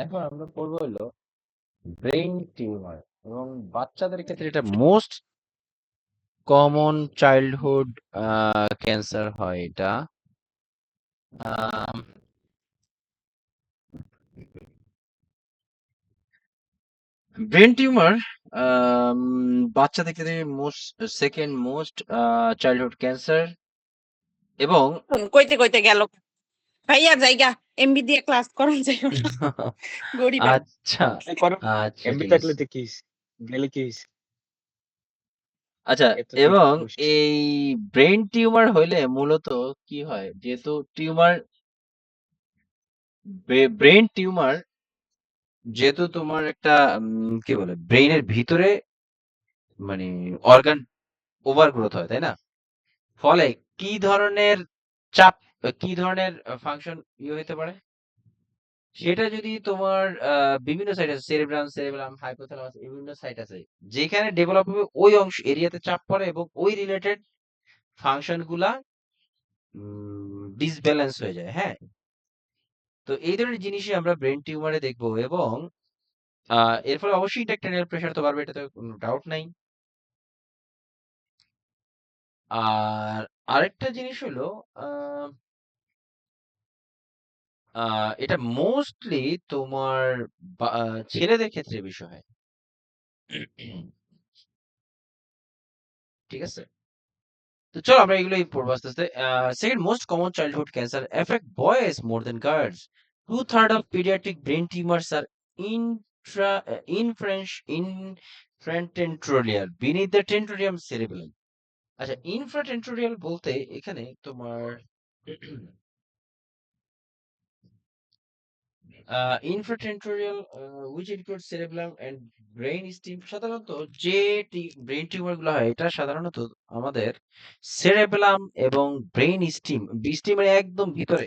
এখন আমরা পড়বো হলো ব্রেইন টিউমার এবং বাচ্চাদের ক্ষেত্রে এটা মোস্ট কমন চাইল্ডহুড ক্যান্সার হয় এটা। ব্রেন টিউমার বাচ্চাদের ক্ষেত্রে most second most childhood cancer এবং কইতে কইতে গেল ভাইয়া জায়গা এমবি দিয়ে ক্লাস করা যাইব না গরিব আচ্ছা করো আচ্ছা এমবি ঠিক থাকলে আছে। তো কি হইছে? গেলে কি হইছে? আচ্ছা এত তো এবং বুঝছি। এই ব্রেন টিউমার হইলে মূলত কি হয়, যেহেতু টিউমার ব্রেন টিউমার যেহেতু তোমার একটা কি বলে ব্রেইনের ভিতরে মানে অর্গান ওভার গ্রোথ হয়, তাই না? ফলে কি ধরনের চাপ, কি ধরনের ফাংশন হইতে পারে, সেটা যদি তোমার বিভিন্ন সাইট আছে, সেরেব্রাম, হাইপোথ্যালামাস, বিভিন্ন সাইট আছে যেখানে ডেভেলপ হবে, ওই অংশ এরিয়াতে চাপ পড়ে এবং ওই রিলেটেড ফাংশন গুলা ডিসব্যালেন্স হয়ে যায়। হ্যাঁ, তো এই ধরনের জিনিসই আমরা ব্রেন টিউমারে দেখবো এবং এর ফলে অবশ্যই ইন্টারক্রানিয়াল প্রেশার তো বাড়বে, এটাতে কোনো ডাউট নাই। আর আরেকটা জিনিস হলো আহ, এটা মোস্টলি তোমার ছেলেদের ক্ষেত্রে বিষয় হয়। ঠিক আছে, তো চলো আমরা এগুলোই পড়বো আস্তে আস্তে। Second most common childhood cancer effect boys more than girls. 2/3 of pediatric brain tumors are intra infratentorial beneath the tentorium cerebellum. আচ্ছা, ইনফ্রাটেন্টোরিয়াল বলতে এখানে তোমার infratentorial which include cerebrum and brain stem. সাধারণত যে ব্রেইন টিউমার গুলো হয়, এটা সাধারণত আমাদের সেরেবেলাম এবং ব্রেইন স্টিম, স্টিমের একদম ভিতরে।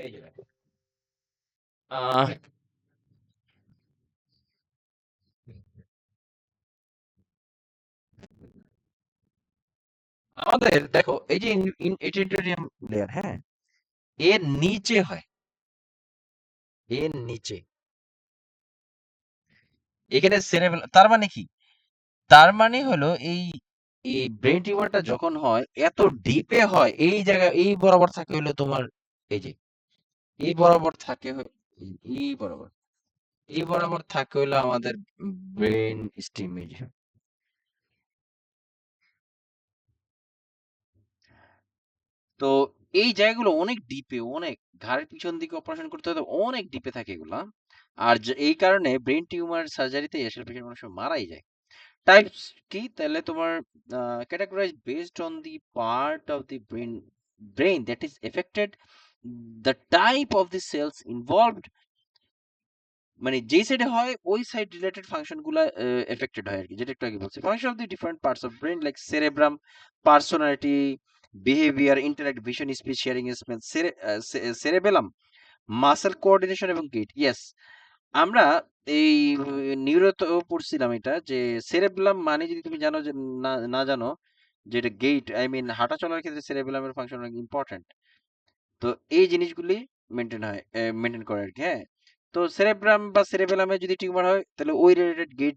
এই যে দেখো। আহ, আমাদের দেখো এই যে ইন্টেরিয়ম লেয়ার, হ্যাঁ, এর নিচে হয়, এর নিচে এখানে সেরেবেলাম। তার মানে কি? তার মানে হলো এই এই ব্রেন টিউমারটা যখন হয় এত ডিপে হয়, এই জায়গায় এই বরাবর থাকে হলো তোমার এই যে এই বরাবর থাকে এই বরাবর, এই বরাবর থাকে হলো আমাদের ব্রেন স্টিম। এই যে, তো এই জায়গাগুলো অনেক ডিপে, অনেক ঘাড়ের পিছন দিকে অপারেশন করতে হতো, অনেক ডিপে থাকে এগুলা। আর এই কারণে ব্রেন টিউমার সার্জারিতে আসলে পেশেন্ট অনেক সময় মারাই যায়। টাইপস কি তাহলে তোমার? Categorize based on the part of the brain that is affected, the type of the cells involved, মানে যেই সাইডে হয় ওই সাইড রিলেটেড ফাংশন গুলা এফেক্টেড হয় আর কি, যেটা একটু আগে বলছি। Function of the different parts of brain like cerebrum, personality, behaviour, intellect, vision, speech, শেয়ারিং, স্মেল, সেরেবেলাম, মাসেল কোঅর্ডিনেশন এবং গেট। ইয়েস, আমরা এই নিউরোতে পড়ছিলাম এটা, যে সেরেবেলাম মানে যদি তুমি জানো যে না না জানো, যে এটা গেট, আই মিন হাঁটা চলার ক্ষেত্রে সেরেবেলামের ফাংশন অনেক ইম্পর্টেন্ট। তো এই জিনিসগুলি মেনটেন করে আর কি। হ্যাঁ, তো সেরেব্রাম বা সেরেবেলামে যদি টিউমার হয় তাহলে ওই related gait,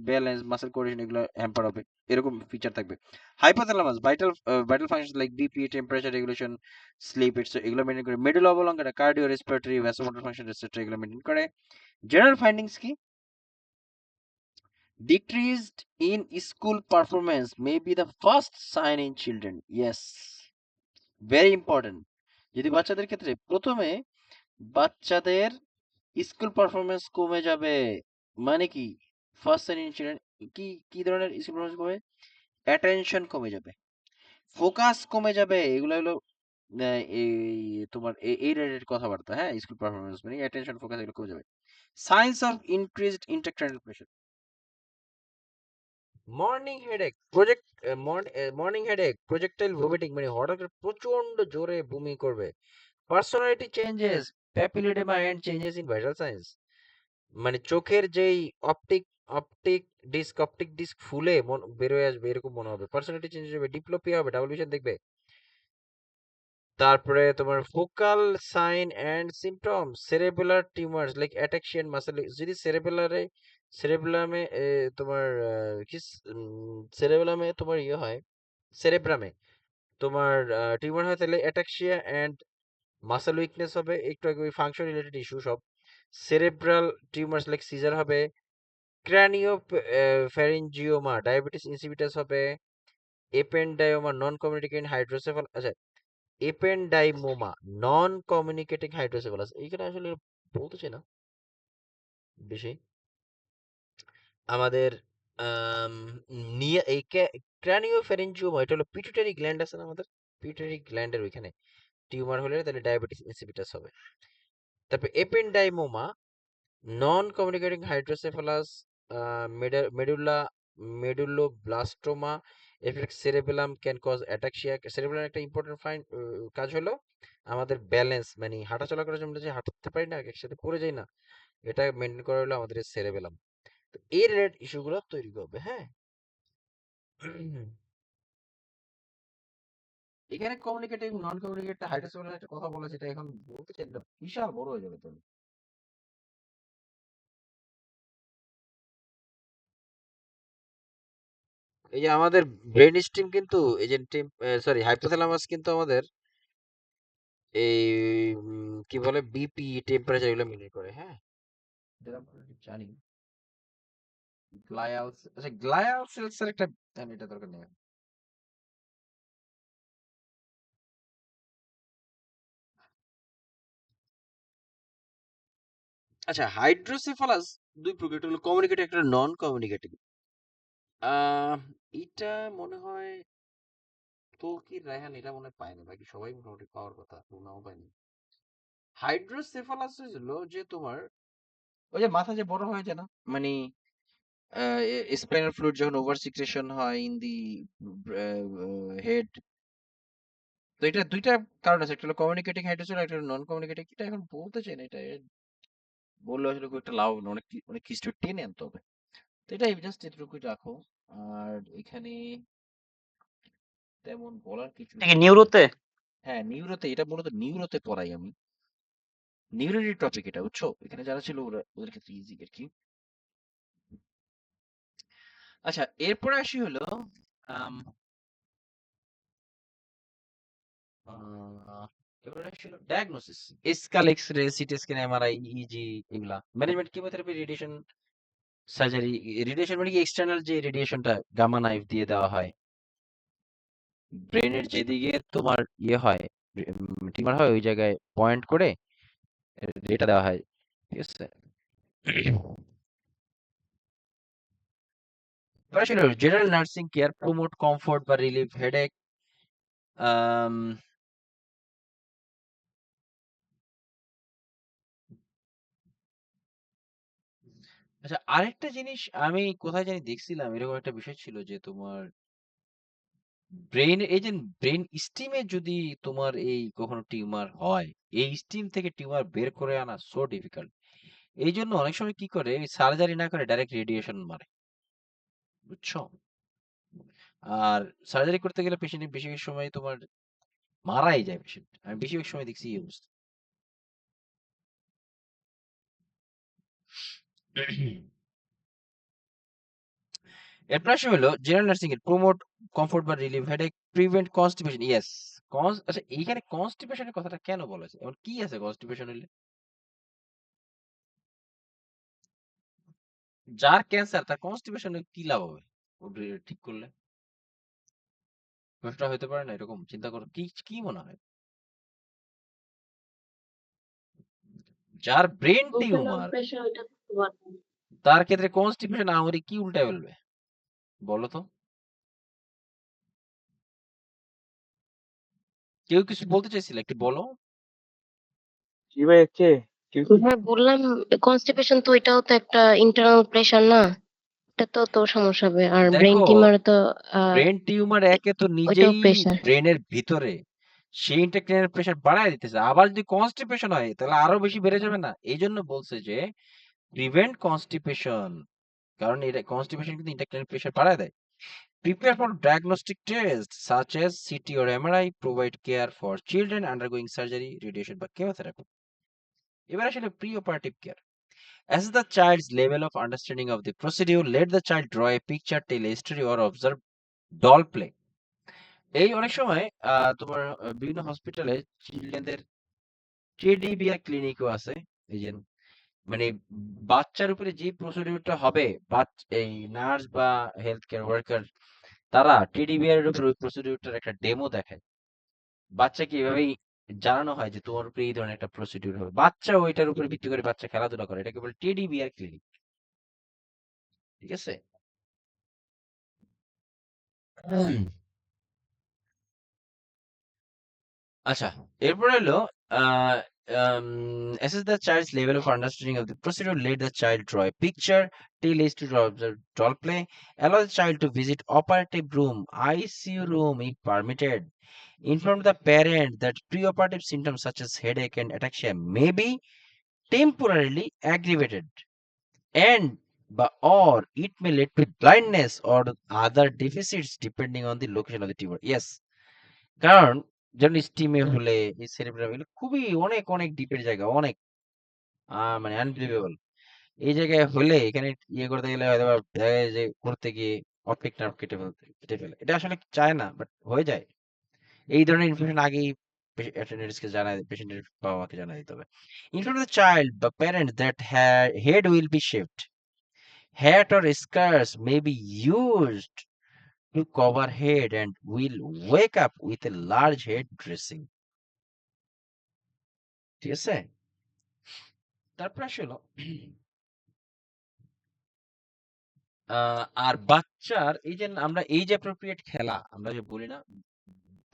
balance, muscle coordination এগুলো হ্যাম্পার হবে, এরকম ফিচার থাকবে। Hypothalamus vital function like BP, temperature regulation, sleep এগুলো মেনটেন করে। Medulla oblongata cardio, respiratory, vasomotor function etcetera এগুলো মেনটেন করে। জেনারেল ফাইন্ডিংস কি? Decreased in school performance may be the first sign in children. Yes, very important. যদি বাচ্চাদের ক্ষেত্রে প্রথমে বাচ্চাদের স্কুল পারফরমেন্স কমে যাবে, মানে কি? ফার্স্ট সাইন ইন চিলড্রেন, কি কি ধরনের স্কুল পারফরমেন্স কমে? অ্যাটেনশন কমে যাবে, ফোকাস কমে যাবে, এগুলো হলো এই তোমার এই রিলেটেড কথাবার্তা। হ্যাঁ, স্কুল পারফরমেন্স মানে অ্যাটেনশন, ফোকাস এগুলো কমে যাবে। Signs of increased intracranial pressure, morning headache, morning headache, projectile vomiting, মানে হঠাৎ করে প্রচন্ড জোরে বমি করবে। Personality changes, papilloedema and changes in vital signs, মানে চোখের যেই অপটিক অপটিক ডিস্ক ফুলে বের হয়ে আসবে, এরকম মনে হবে। পার্সোনালিটি চেঞ্জ হবে, ডিপ্লোপিয়া হবে, ডাবল ভিশন দেখবে। তারপরে তোমার focal sign and symptom cerebellar tumours like ataxia and muscle, যদি সেরেবেলামে তোমার কি সেরেবেলামে তোমার ইয়ে হয়, সেরেব্রামে তোমার টিউমার হয়, তাহলে অ্যাটাক্সিয়া অ্যান্ড মাসল উইকনেস হবে, একটু আগে ওই ফাংশন রিলেটেড ইস্যু সব। সেরেব্রাল টিউমার্স লাইক সিজার হবে, ক্র্যানিও ফ্যারিঞ্জিওমা ডায়াবেটিস ইনসিপিটাস হবে, এপেন্ডাইওমা নন কমিউনিকেটিং হাইড্রোসেফাল, আচ্ছা এপেন্ডাইমোমা নন কমিউনিকেটিং হাইড্রোসেফালাস, এইখানে আসলে বলতে চাই না বেশি। আমাদের নিয়ে এই ক্র্যানিও ফ্যারিঞ্জিওমা, এটা হলো পিটুইটারি গ্ল্যান্ড আছে না আমাদের, পিটুইটারি গ্ল্যান্ডের ওইখানে টিউমার হলে তাহলে ডায়াবেটিস ইনসিপিটাস হবে। তারপর ependymoma non communicating hydrocephalus, medulla medulloblastoma effect cerebellum can cause ataxia. Cerebellum একটা ইম্পর্টেন্ট কাজ হলো আমাদের ব্যালেন্স, মানে হাঁটাচলা করার জন্য যে হাঁটতে পারি না, একসাথে পড়ে যাই না, এটা মেনটেন করা হলো আমাদের সেরেবেলাম। তো এই রিলেটেড ইস্যুগুলো তৈরি করবে। হ্যাঁ, এখানে কমিউনিকেটিভ নন কমিউনিকেটিভ হাইড্রোসেফালাস একটা কথা বলা, যেটা এখন বলতে চাই না, বিশাল বড় হয়ে যাবে তো। এই যে আমাদের ব্রেন স্টিম কিন্তু, এই যে সরি হাইপোথ্যালামাস কিন্তু আমাদের এই কি বলে বিপি টেম্পারেচার এগুলো মেনটেন করে। হ্যাঁ, এটা আমরা জানি। গ্লায়াল, আচ্ছা গ্লায়াল সেলস এর একটা, এটা দরকার নেই। আচ্ছা হাইড্রোসেফালাস দুই প্রকার, একটা হলো কমিউনিকেটিভ, একটা হলো নন কমিউনিকেটিভ। এটা মনে হয় তৌকির রায়হান এটা মনে হয় পায়নি, বাকি সবাই মোটামুটি পাওয়ার কথা, নাও পায়নি। হাইড্রোসেফালাস হলো যে তোমার ওই যে মাথা যে বড় হয়ে যায় না, মানে স্পাইনাল ফ্লুইড যখন ওভার সিক্রেশন হয় ইন দি হেড। তো এটা দুইটা কারণ আছে, একটা হলো কমিউনিকেটিং হাইড্রোসেফালাস, একটা হলো নন কমিউনিকেটিং। এটা এখন বলতে চাই না, এটা বললে আসলে খুব একটা লাভ হবে না, অনেক অনেক কিছু টেনে আনতে হবে। তো এটাই জাস্ট এটুকুই রাখো। আর এখানে তেমন বলার কিছু থেকে নেই। নিউরোতে হ্যাঁ নিউরোতে, এটা মূলত নিউরোতে পড়াই আমি, নিউরোরই টপিক এটা, বুঝছো? এখানে যারা ছিল ওরা, ওদের ক্ষেত্রে ইজি আর কি। আচ্ছা এরপরে আসি হলো আম, আহ, এবারে আসি হলো diagnosis, skull X-ray CT scan MRI EEG এগুলা, management chemotherapy radiation surgery. Radiation মানে কি এক্সটার্নাল যে রেডিয়েশনটা গামা নাইফ দিয়ে দেওয়া হয় ব্রেনের যেদিকে তোমার ইয়ে হয়, টিউমার হয় ওই জায়গায় পয়েন্ট করে এটা দেওয়া হয়, ঠিক আছে। এবার ছিল general nursing care, promote comfort বা রিলিভ হেডেক। আচ্ছা আরেকটা জিনিস আমি কোথায় জানি দেখছিলাম, এরকম একটা বিষয় ছিল যে তোমার ব্রেন, এই যে ব্রেন স্টিমে যদি তোমার এই কখনো টিউমার হয়, এই স্টিম থেকে টিউমার বের করে আনা সো ডিফিকাল্ট। এই জন্য অনেক সময় কি করে সার্জারি না করে ডাইরেক্ট রেডিয়েশন মারে, বুঝছো? আর সার্জারি করতে গেলে পেশেন্ট বেশিরভাগ সময় তোমার মারাই যায় পেশেন্ট, আমি বেশিরভাগ সময় দেখছি এই অবস্থা। এরপর আসে হলো জেনারেল নার্সিং এর প্রমোট কমফোর্ট বা relieve headache, prevent constipation. Yes, আচ্ছা এইখানে কনস্টিপেশনের কথাটা কেন বলা হয়েছে, এমন কি আছে কনস্টিপেশন হলে? যার ক্যান্সার তার কনস্টিপেশনে কি লাভ হবে ঠিক করলে? প্রশ্নটা হতে পারে না এরকম? চিন্তা করো, কি কি মনে হয় যার ব্রেন টিউমার তার ক্ষেত্রে কনস্টিপেশন আমাদের কি উল্টায় ফেলবে বলো তো? কেউ কিছু বলতে চাইছিল, একটু বলো। জি ভাই কে হ্যাঁ বললাম, কনস্টিপেশন তো এটাও তো একটা ইন্টারনাল প্রেশার না, এটা তো সমস্যা হবে। আর ব্রেন দেখো টিউমার তো ব্রেন টিউমার একে তো ওইটাও নিজেই প্রেশার। ব্রেনের ভিতরে, সেই ইন্টারক্রেনিয়াল প্রেশার বাড়ায় দিতেছে, আবার যদি কনস্টিপেশন হয় তাহলে আরো বেশি বেড়ে যাবে না? এই জন্য বলছে যে প্রিভেন্ট কনস্টিপেশন, কারণ এটা কনস্টিপেশন কিন্তু ইন্টারক্রেনিয়াল প্রেশার বাড়ায় দেয়। Prepare for diagnostic tests such as CT or MRI, provide care for children undergoing surgery, radiation বা chemotherapy. এবার আসলে pre-operative care. Assess the child's level of understanding of the procedure. Let the child draw a picture, tell a story or observe doll play. এই অনেক সময় তোমার বিভিন্ন হসপিটালে চিলড্রেনদের teddy bear ক্লিনিকও আছে। এই যে মানে বাচ্চার উপরে যে প্রসিডিউরটা হবে এই নার্স বা হেলথ কেয়ার ওয়ার্কার তারা টেডি বিয়ারের উপর ওই প্রসিডিউরটার একটা ডেমো দেখায়। বাচ্চাকে এভাবেই জানানো হয় যে তোমার উপরে এই ধরনের একটা প্রসিডিউর হবে, বাচ্চা ওইটার উপরে ভিত্তি করে বাচ্চা খেলাধুলা করে। এটাকে বলে টেডি বিয়ার ক্লিনিক। ঠিক আছে? আচ্ছা, এরপর হলো আহ assess the child's level of understanding of the procedure. Let the child draw a picture, tell a story or observe doll play. Allow the child to visit operative room, ICU room if permitted. Inform the parent that preoperative symptoms such as headache and ataxia may be temporarily aggravated and or it may lead to blindness or other deficits depending on the location of the tumor. Yes, কারণ যেমন স্টিমে হলে এই cerebrum এগুলো খুবই অনেক অনেক ডিপের জায়গা, অনেক মানে আনবিলিভেবল। এই জায়গায় হলে এখানে ইয়ে করতে গেলে হয়তো বা দেখা যায় যে করতে গিয়ে অপটিক নার্ভ কেটে ফেলে। এটা আসলে চায় না, বাট হয়ে যায়। এই ধরনের ইনফরমেশন আগেই অ্যাটেন্ডেন্টসকে জানায়, পেশেন্টের বাবা মাকে জানাই দিতে হবে। ইনফর্ম দ্য চাইল্ড বা parent that head will be shaved, hat or scarves may be used to cover head and will wake up with a large head dressing. ঠিক আছে? তারপর আসলো আর বাচ্চার এই যে আমরা এইজ অ্যাপ্রোপ্রিয়েট খেলা আমরা যে বলি না,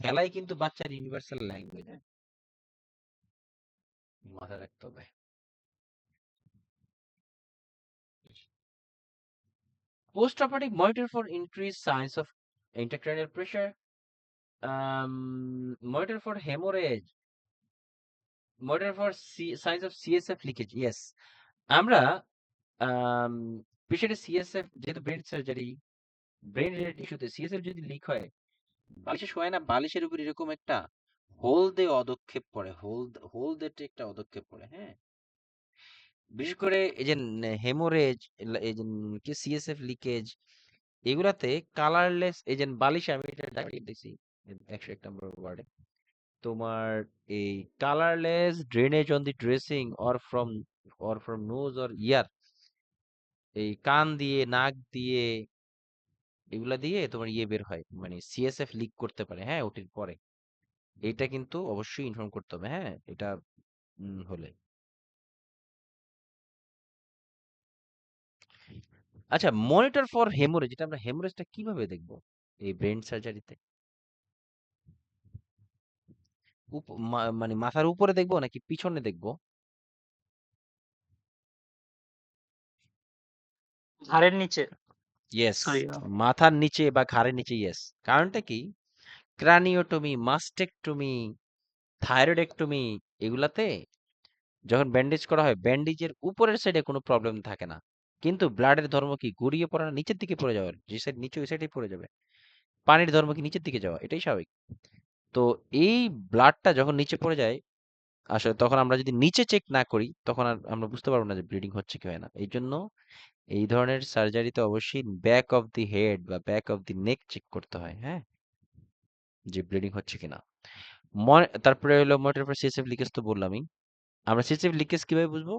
খেলাই কিন্তু বাচ্চার ইউনিভার্সাল ল্যাঙ্গুয়েজ। মাথায় রাখতে হবে। Post operative monitor for increase signs of intracranial pressure, monitor for haemorrhage, monitor for signs of CSF leakage. Yes, আমরা পেশেন্টের সিএসএফ যেহেতু ব্রেন সার্জারি, ব্রেন রিলেটেড ইস্যুতে সিএসএফ যদি লিক হয়, বালিশে শোয় না, বালিশের উপর এরকম একটা হলদে অদক্ষেপ পড়ে, হলদেটে একটা অদক্ষেপ পড়ে। হ্যাঁ, বিশেষ করে এই যে হেমোরেজ, এই যে কি সিএসএফ লিকেজ, এগুলাতে কালারলেস এই যে বালিশে, আমি এটা ডাইরেক্ট দেখছি 101 নম্বর ওয়ার্ডে, তোমার এই colourless drainage on the dressing or from nose or ear, এই কান দিয়ে নাক দিয়ে এগুলা দিয়ে তোমার ইয়ে বের হয়, মানে সিএসএফ লিক করতে পারে। হ্যাঁ, ওটির পরে এটা কিন্তু অবশ্যই ইনফর্ম করতে হবে। হ্যাঁ, এটা হলে। আচ্ছা, মনিটর ফর হেমোরেজ, এটা আমরা হেমোরেজটা কিভাবে দেখবো এই ব্রেন সার্জারিতে? মানে মাথার উপরে দেখবো নাকি পিছনে দেখবো? ঘাড়ের নিচে। Yes, sorry. মাথার নিচে বা ঘাড়ের নিচে। ইয়েস, কারণটা কি? ক্রানিওটমি, মাস্টেকটমি, থাইরয়েডেক্টমি, এগুলাতে যখন ব্যান্ডেজ করা হয়, ব্যান্ডেজের উপরের সাইডে কোনো প্রবলেম থাকে না, কিন্তু ব্লাডের ধর্ম কি গড়িয়ে পড়া না নিচের দিকে পড়ে যাওয়ার? যে সাইড নিচে ওই সাইডেই পড়ে যাবে। পানির ধর্ম কি নিচের দিকে যাওয়া, এটাই স্বাভাবিক। তো এই ব্লাডটা যখন নিচে পড়ে যায়, আসলে তখন আমরা যদি নিচে চেক না করি, তখন আর আমরা বুঝতে পারবো না যে ব্লিডিং হচ্ছে কি হয় না। এই জন্য এই ধরনের সার্জারিতে অবশ্যই ব্যাক অফ দি হেড বা back of the neck check করতে হয়। হ্যাঁ, যে ব্লিডিং হচ্ছে কিনা। তারপরে হলো মনিটর ফর সিএসএফ লিকেজ, তো বললামই। আমরা সিএসএফ লিকেজ কিভাবে বুঝবো?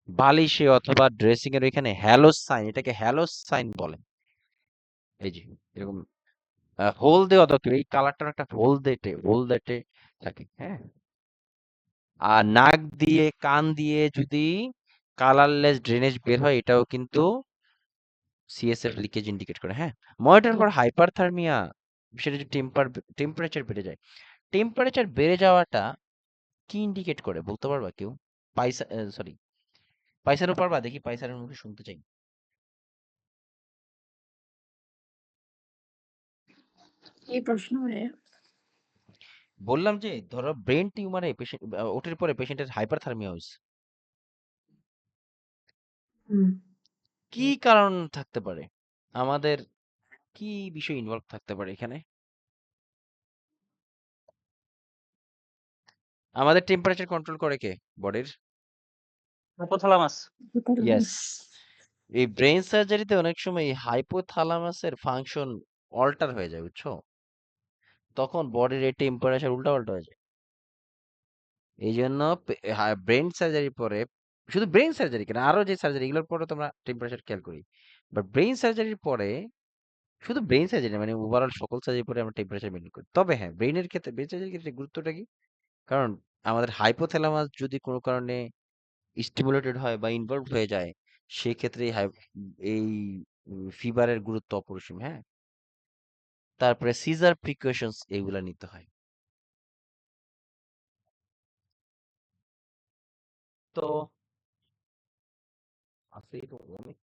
বালিশে অথবা ড্রেসিং এর এখানে হ্যালো সাইন, এটাকে হ্যালো সাইন বলে। এই যে এরকম হোল দেওয়া দরকার, এই কালারটার একটা হোল দেটে থাকে। হ্যাঁ, আর নাক দিয়ে কান দিয়ে যদি কালারলেস ড্রেনেজ বের হয়, এটাও কিন্তু সিএসএফ লিকেজ ইন্ডিকেট করে। হ্যাঁ, মনিটর ফর হাইপারথার্মিয়া, সেটা যদি টেম্পারেচার বেড়ে যায়। টেম্পারেচার বেড়ে যাওয়াটা কি ইন্ডিকেট করে বলতে পারবা কেউ? পাইসারও পারবা? দেখি পাইসারের মুখে শুনতে চাই। এই প্রশ্ন বললাম যে ধরো ব্রেন টিউমারে পেশেন্ট ওটির পরে পেশেন্টের হাইপারথার্মিয়া হয়েছে, কি কারণ থাকতে পারে? আমাদের কি বিষয় ইনভলভ থাকতে পারে এখানে? আমাদের টেম্পারেচার কন্ট্রোল করে কে বডির? হাইপোথ্যালামাস। ইয়েস। এই ব্রেইন সার্জারিতে অনেক সময় এই হাইপোথ্যালামাসের ফাংশন অল্টার হয়ে যায়, বুঝছো? তখন বডির এই টেম্পারেচার উল্টাপাল্টা হয়ে যায়। এই জন্য ব্রেন সার্জারির পরে, শুধু ব্রেন সার্জারি কেন, আরো যে সার্জারি এগুলোর পরে তোমরা টেম্পারেচার খেয়াল করি, বাট ব্রেন সার্জারির পরে, শুধু ব্রেন সার্জারি মানে ওভারঅল সকল সার্জারির পরে আমরা টেম্পারেচার মেনটেন করি। তবে হ্যাঁ, ব্রেনের ক্ষেত্রে, ব্রেন সার্জারির ক্ষেত্রে গুরুত্বটা কি? কারণ আমাদের হাইপোথ্যালামাস যদি কোনো কারণে স্টিমুলেটেড হয় বা ইনভলভ হয়ে যায়, সেক্ষেত্রে এই ফিভারের গুরুত্ব অপরিসীম। হ্যাঁ, তারপরে সিজার প্রিকশনস এগুলা নিতে হয়। তো আছে তো অনেক